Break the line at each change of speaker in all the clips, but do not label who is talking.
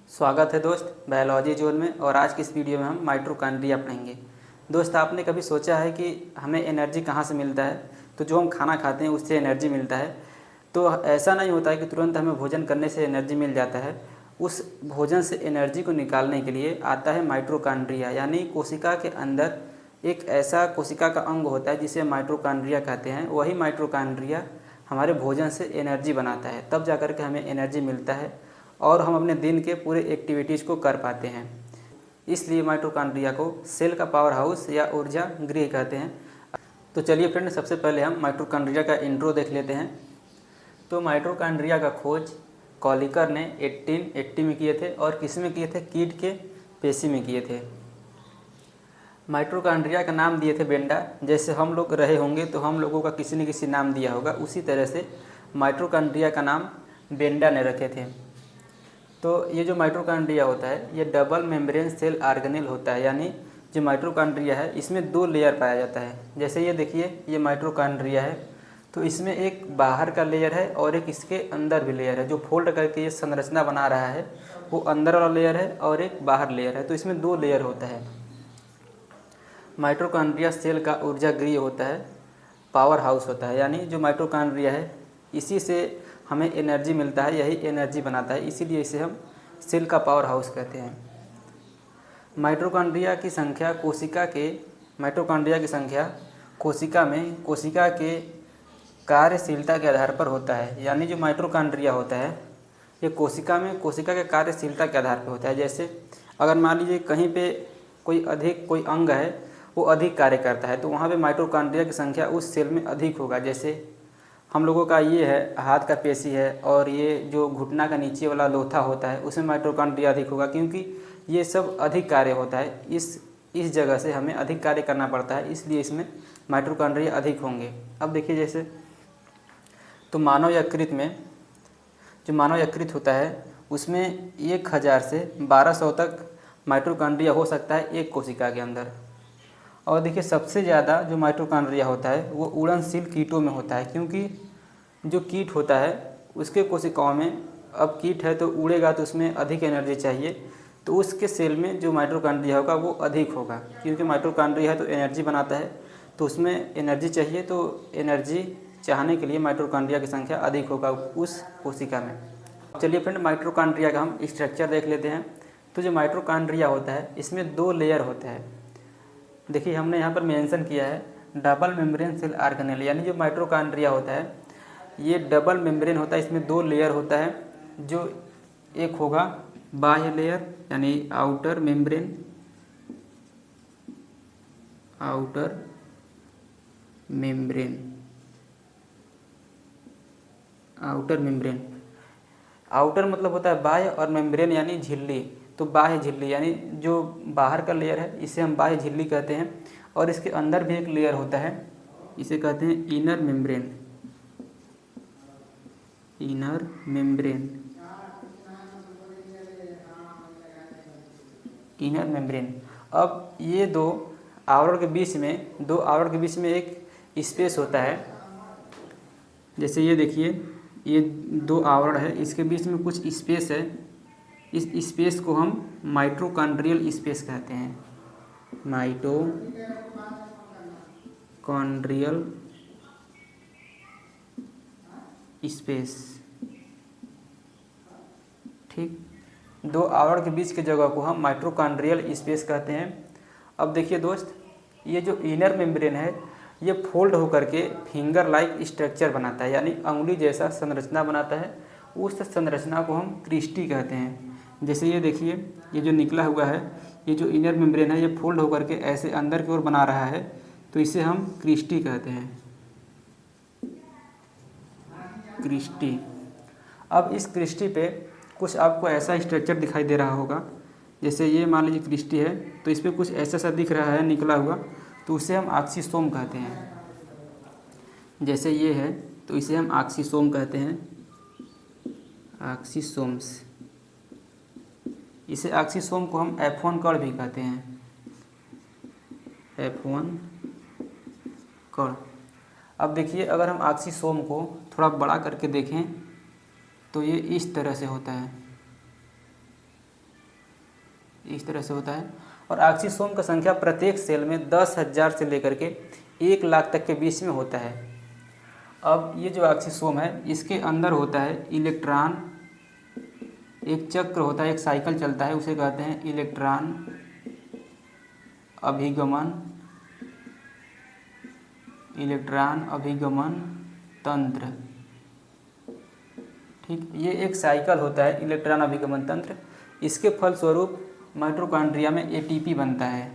स्वागत है दोस्त बायोलॉजी जोन में। और आज की इस वीडियो में हम माइटोकॉन्ड्रिया पढ़ेंगे। दोस्त, आपने कभी सोचा है कि हमें एनर्जी कहाँ से मिलता है? तो जो हम खाना खाते हैं उससे एनर्जी मिलता है। तो ऐसा नहीं होता है कि तुरंत हमें भोजन करने से एनर्जी मिल जाता है। उस भोजन से एनर्जी को निकालने के लिए आता है माइटोकॉन्ड्रिया, यानी कोशिका के अंदर एक ऐसा कोशिका का अंग होता है जिसे माइटोकॉन्ड्रिया कहते हैं। वही माइटोकॉन्ड्रिया हमारे भोजन से एनर्जी बनाता है, तब जाकर के हमें एनर्जी मिलता है और हम अपने दिन के पूरे एक्टिविटीज़ को कर पाते हैं। इसलिए माइटोकॉन्ड्रिया को सेल का पावर हाउस या ऊर्जा गृह कहते हैं। तो चलिए फ्रेंड, सबसे पहले हम माइटोकॉन्ड्रिया का इंट्रो देख लेते हैं। तो माइटोकॉन्ड्रिया का खोज कॉलिकर ने 1880 में किए थे। और किस में किए थे? कीट के पेशी में किए थे। माइटोकॉन्ड्रिया का नाम दिए थे बेंडा। जैसे हम लोग रहे होंगे तो हम लोगों का किसी न किसी नाम दिया होगा, उसी तरह से माइटोकॉन्ड्रिया का नाम बेंडा ने रखे थे। तो ये जो माइटोकॉन्ड्रिया होता है ये डबल मेम्ब्रेन सेल ऑर्गेनेल होता है, यानी जो माइटोकॉन्ड्रिया है इसमें दो लेयर पाया जाता है। जैसे ये देखिए, ये माइटोकॉन्ड्रिया है तो इसमें एक बाहर का लेयर है और एक इसके अंदर भी लेयर है। जो फोल्ड करके ये संरचना बना रहा है वो अंदर वाला लेयर है और एक बाहर लेयर है, तो इसमें दो लेयर होता है। माइटोकॉन्ड्रिया सेल का ऊर्जा गृह होता है, पावर हाउस होता है, यानी जो माइटोकॉन्ड्रिया है इसी से हमें एनर्जी मिलता है, यही एनर्जी बनाता है, इसीलिए इसे हम सेल का पावर हाउस कहते हैं। माइटोकॉन्ड्रिया की संख्या कोशिका में कोशिका के कार्यशीलता के आधार पर होता है। यानी जो माइटोकॉन्ड्रिया होता है ये कोशिका में कोशिका के कार्यशीलता के आधार पर होता है। जैसे अगर मान लीजिए कहीं पे कोई अंग है वो अधिक कार्य करता है तो वहाँ पे माइटोकॉन्ड्रिया की संख्या उस सेल में अधिक होगा। जैसे हम लोगों का ये है, हाथ का पेशी है और ये जो घुटना का नीचे वाला लोथा होता है उसमें माइटोकॉन्ड्रिया अधिक होगा, क्योंकि ये सब अधिक कार्य होता है। इस जगह से हमें अधिक कार्य करना पड़ता है, इसलिए इसमें माइटोकॉन्ड्रिया अधिक होंगे। अब देखिए, जैसे तो मानव यकृत होता है उसमें 1000 से 1200 तक माइटोकॉन्ड्रिया हो सकता है एक कोशिका के अंदर। और देखिए, सबसे ज़्यादा जो माइटोकॉन्ड्रिया होता है वो उड़नशील कीटों में होता है, क्योंकि जो कीट होता है उसके कोशिकाओं में, अब कीट है तो उड़ेगा तो उसमें अधिक एनर्जी चाहिए, तो उसके सेल में जो माइटोकॉन्ड्रिया होगा वो अधिक होगा। क्योंकि माइटोकॉन्ड्रिया है तो एनर्जी बनाता है, तो उसमें एनर्जी चाहिए, तो एनर्जी चाहने के लिए माइटोकॉन्ड्रिया की संख्या अधिक होगा उस कोशिका में। चलिए फ्रेंड, माइटोकॉन्ड्रिया का हम स्ट्रक्चर देख लेते हैं। तो जो माइटोकॉन्ड्रिया होता है इसमें दो लेयर होते हैं। देखिए, हमने यहाँ पर मेंशन किया है डबल मेम्ब्रेन सेल ऑर्गेनेल, यानी जो माइटोकॉन्ड्रिया होता है ये डबल मेम्ब्रेन होता है। इसमें दो लेयर होता है, जो एक होगा बाह्य लेयर यानी आउटर मेम्ब्रेन, आउटर मतलब होता है बाह्य और मेम्ब्रेन यानी झिल्ली। तो बाह्य झिल्ली यानी जो बाहर का लेयर है इसे हम बाह्य झिल्ली कहते हैं। और इसके अंदर भी एक लेयर होता है, इसे कहते हैं इनर मेम्ब्रेन। अब ये दो आवरण के बीच में एक स्पेस होता है। जैसे ये देखिए, ये दो आवरण है, इसके बीच में कुछ स्पेस है। इस स्पेस को हम माइटोकॉन्ड्रियल स्पेस कहते हैं। माइटोकॉन्ड्रियल स्पेस, ठीक। दो आवरण के बीच की जगह को हम माइटोकॉन्ड्रियल स्पेस कहते हैं। अब देखिए दोस्त, ये जो इनर मेम्ब्रेन है ये फोल्ड होकर के फिंगर लाइक स्ट्रक्चर बनाता है, यानी अंगुली जैसा संरचना बनाता है। उस संरचना को हम क्रिस्टी कहते हैं। जैसे ये देखिए, ये जो निकला हुआ है, ये जो इनर मेम्ब्रेन है ये फोल्ड होकर के ऐसे अंदर की ओर बना रहा है, तो इसे हम क्रिस्टी कहते हैं, क्रिस्टी। अब इस क्रिस्टी पे कुछ आपको ऐसा स्ट्रक्चर दिखाई दे रहा होगा। जैसे ये मान लीजिए क्रिस्टी है तो इस पर कुछ ऐसा सा दिख रहा है निकला हुआ, तो उसे हम ऑक्सीसोम कहते हैं। जैसे ये है तो इसे हम ऑक्सीसोम कहते हैं, ऑक्सीसोम्स। इसे ऑक्सीसोम को हम F1 कण भी कहते हैं, F1 कण। अब देखिए, अगर हम ऑक्सीसोम को थोड़ा बड़ा करके देखें तो ये इस तरह से होता है। इस तरह से होता है। और ऑक्सीसोम का संख्या प्रत्येक सेल में 10,000 से लेकर के 1,00,000 तक के बीच में होता है। अब ये जो ऑक्सीसोम है इसके अंदर होता है इलेक्ट्रॉन, एक चक्र होता है, एक साइकिल चलता है, उसे कहते हैं इलेक्ट्रॉन अभिगमन, इलेक्ट्रॉन अभिगमन तंत्र। ठीक, ये एक साइकिल होता है इलेक्ट्रॉन अभिगमन तंत्र। इसके फलस्वरूप माइटोकॉन्ड्रिया में एटीपी बनता है,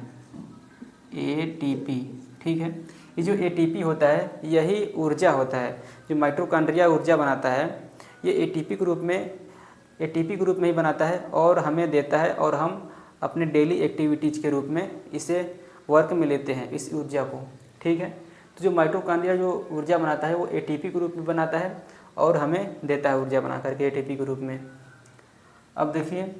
एटीपी। ठीक है, ये जो एटीपी होता है यही ऊर्जा होता है, जो माइटोकॉन्ड्रिया ऊर्जा बनाता है ये एटीपी के रूप में ही बनाता है और हमें देता है, और हम अपने डेली एक्टिविटीज़ के रूप में इसे वर्क में लेते हैं इस ऊर्जा को। ठीक है, तो जो माइटोकॉन्ड्रिया जो ऊर्जा बनाता है वो एटीपी के रूप में बनाता है और हमें देता है ऊर्जा बना करके एटीपी के रूप में। अब देखिए,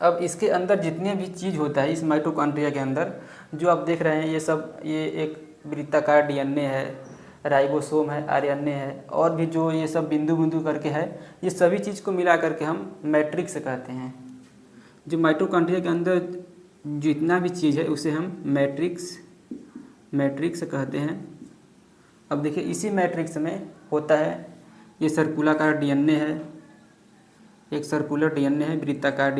अब इसके अंदर जितने भी चीज़ होता है इस माइटोकॉन्ड्रिया के अंदर, जो आप देख रहे हैं ये सब, ये एक वृत्ताकार डीएनए है, राइबोसोम है, आरएनए है, और भी जो ये सब बिंदु बिंदु करके है, ये सभी चीज़ को मिला करके हम मैट्रिक्स कहते हैं। जो माइटोकॉन्ड्रिया के अंदर जितना भी चीज़ है उसे हम मैट्रिक्स कहते हैं। अब देखिए, इसी मैट्रिक्स में होता है ये सर्कुलाकार डीएनए है, एक सर्कुलर डीएनए है, वृत्ताकार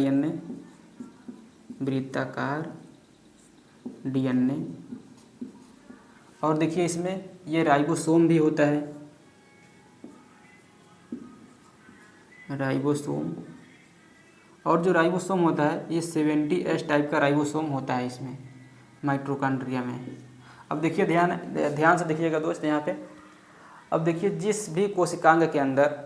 डीएनए, और देखिए इसमें ये राइबोसोम भी होता है, राइबोसोम। और जो राइबोसोम होता है ये 70S टाइप का राइबोसोम होता है इसमें माइटोकॉन्ड्रिया में। अब देखिए, ध्यान से देखिएगा दोस्त यहाँ पे। अब देखिए, जिस भी कोशिकांग के अंदर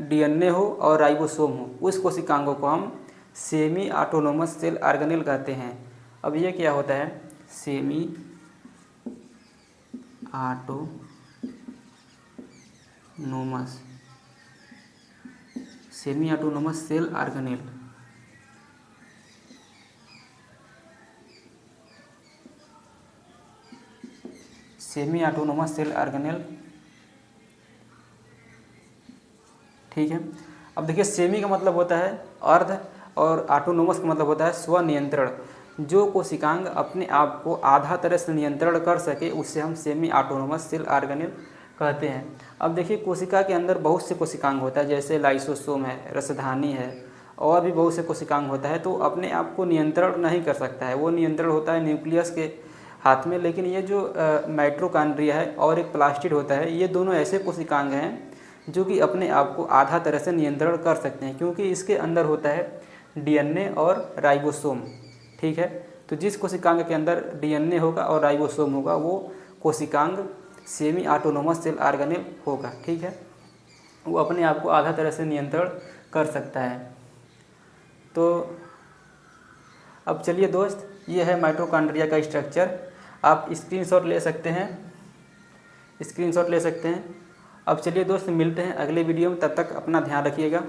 डीएनए हो और राइबोसोम हो, उस कोशिकांगों को हम सेमी ऑटोनोमस सेल ऑर्गेनेल कहते हैं। अब ये क्या होता है, semi autonomous cell organelle. Semi autonomous cell organelle. ठीक है, अब देखिए, सेमी का मतलब होता है अर्ध और ऑटोनोमस का मतलब होता है स्वनियंत्रण। जो कोशिकांग अपने आप को आधा तरह से नियंत्रण कर सके उससे हम सेमी ऑटोनोमस सेल ऑर्गेनेल कहते हैं। अब देखिए, कोशिका के अंदर बहुत से कोशिकांग होता है, जैसे लाइसोसोम है, रसधानी है, और भी बहुत से कोशिकांग होता है, तो अपने आप को नियंत्रण नहीं कर सकता है, वो नियंत्रण होता है न्यूक्लियस के हाथ में। लेकिन ये जो माइटोकॉन्ड्रिया है और एक प्लास्टिड होता है, ये दोनों ऐसे कोशिकांग हैं जो कि अपने आप को आधा तरह से नियंत्रण कर सकते हैं, क्योंकि इसके अंदर होता है डीएनए और राइबोसोम। ठीक है, तो जिस कोशिकांग के अंदर डीएनए होगा और राइबोसोम होगा वो कोशिकांग सेमी ऑटोनोमस सेल ऑर्गेनेल होगा। ठीक है, वो अपने आप को आधा तरह से नियंत्रण कर सकता है। तो अब चलिए दोस्त, ये है माइटोकॉन्ड्रिया का स्ट्रक्चर। आप स्क्रीनशॉट ले सकते हैं। अब चलिए दोस्त, मिलते हैं अगले वीडियो में, तब तक अपना ध्यान रखिएगा।